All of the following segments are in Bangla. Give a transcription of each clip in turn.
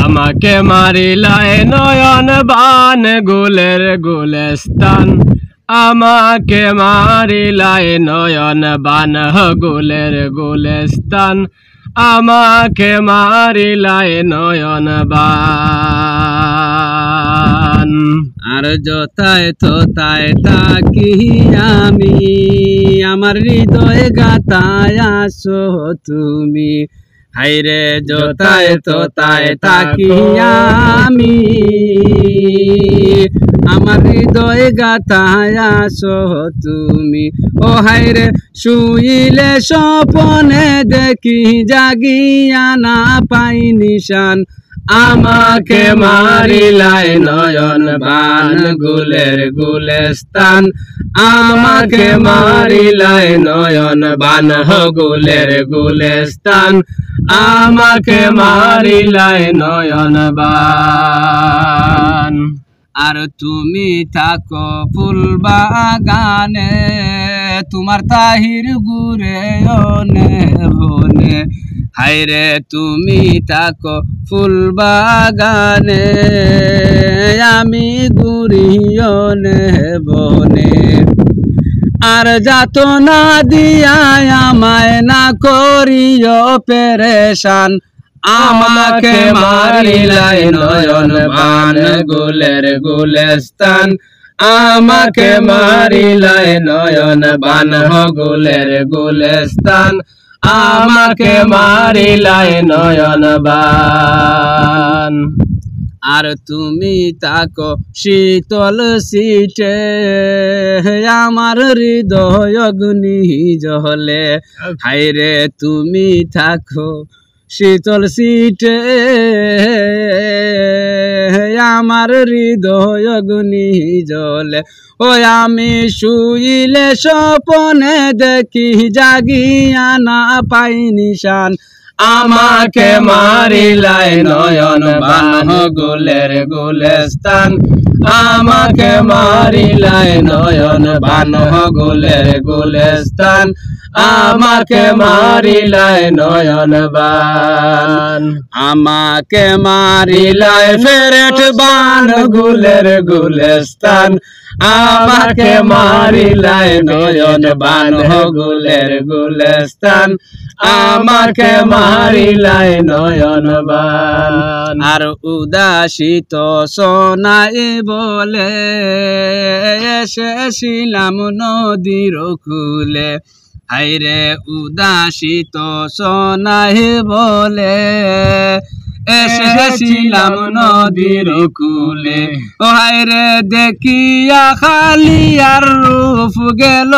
আমাকে মারিলায় নয়ন বান গুলের গুলেস্তান আমাকে মারিলায় নয়ন বান গুলের গুলেস্তান আমাকে মারিলায় নয়ন বান আর যথায় তথায় তাকি আমি আমার হৃদয়ে গাতায় আসো তুমি হায়রে যথায় তথায় তাকি আমি আমার হৃদয়ে গাতায় আসো তুমি ও হায়রে শুইলে স্বপনে দেখি জাগিয়া না পাই নিশান আমাকে মারিলায় নয়ন বান গুলের গুলেস্তান আমাকে মারিলায় নয়ন বান গুলের গুলেস্তান আমাকে মারিলায় নয়ন বান আর তুমি থাকো ফুল বাগানে তোমার তাহির গুরে অনে ভনে হায়রে তুমি থাকো ফুল বাগানে আমি গুরিয়নে বনে আর যাত না দিয়া আমায় না করিও পেরেশান আমাকে মারিলায় নয়ন বান গুলের গুলেস্তান আমাকে মারিলায় নয়ন বান গুলের গুলেস্তান আমাকে মারিলায় নয়ন বান আর তুমি তাকো শীতল সিটে আমার হৃদয় অগ্নি জলে হায়রে তুমি থাকো শীতল সিটে আমার হৃদয় অগ্নি জলে ও আমি শুইলে স্বপনে দেখি জাগিয়া না পাই নিশান আমাকে মারিলায় নয়ন বান গুলের গুলেস্তান আমাকে মারিলায় নয়ন বান গুলের গুলেস্তান আমাকে মারিলায় নয়ন বান আমাকে মারিলায় ফেরেট বান গুলের গুলেস্তান আমাকে মারিলায় নয়ন বান গুলের গুলেস্তান আমাকে মারিলায় নয়ন বান আর উদাসিত সোনাই বলে এসেছিলাম নদীর কূলে হায়রে উদাসিত সোনাই বলে এসেছিলাম নদীর কূলে ও হায়রে দেখিয়া খালি আর রূপ গেল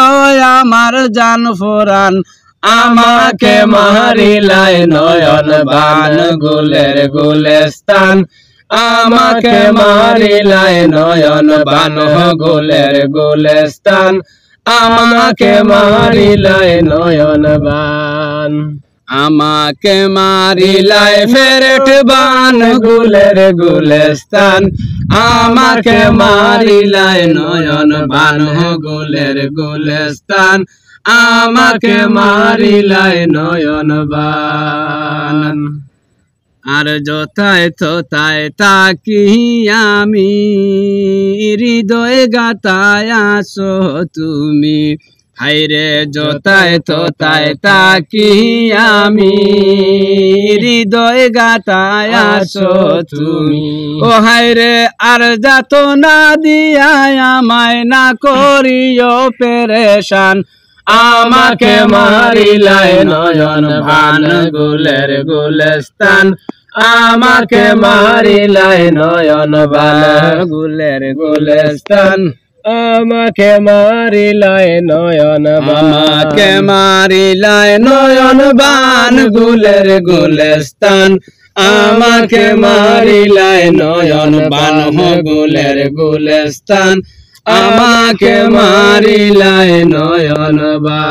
আমার জান ফোরান আমাকে মারিলায় নয়ন বান গুলের গুলেস্তান আমাকে মারিলায় নয়ন বান গুলের গুলেস্তান আমাকে মারিলায় নয়ন বান আমাকে মারিলায় ফেরেট বান গুলের গুলেস্তান আমাকে মারিলায় নয়ন বান গুলের গুলেস্তান আমাকে মারিলায় নয়ন বান আর যথায় তথায় তাকি আমি হৃদয়ে গাতায় আসো তুমি হায়রে যথায় তথায় তাকি আমি হৃদয়ে গাতায় আসো তুমি ও হায়রে আর যাত না দিয়া আমায় না করিও পেরেশান আমাকে মারিলায় নয়ন বান গুলের গুলেস্তান আমাকে মারিলায় নয়ন বান গুলের গুলেস্তান আমাকে মারিলায় নয়ন আমাকে মারিলায় নয়ন বান গুলের গুলেস্তান আমাকে মারিলায় নয়ন বান গুলের গুলেস্তান আমাকে মারিলায় নয়ন বান।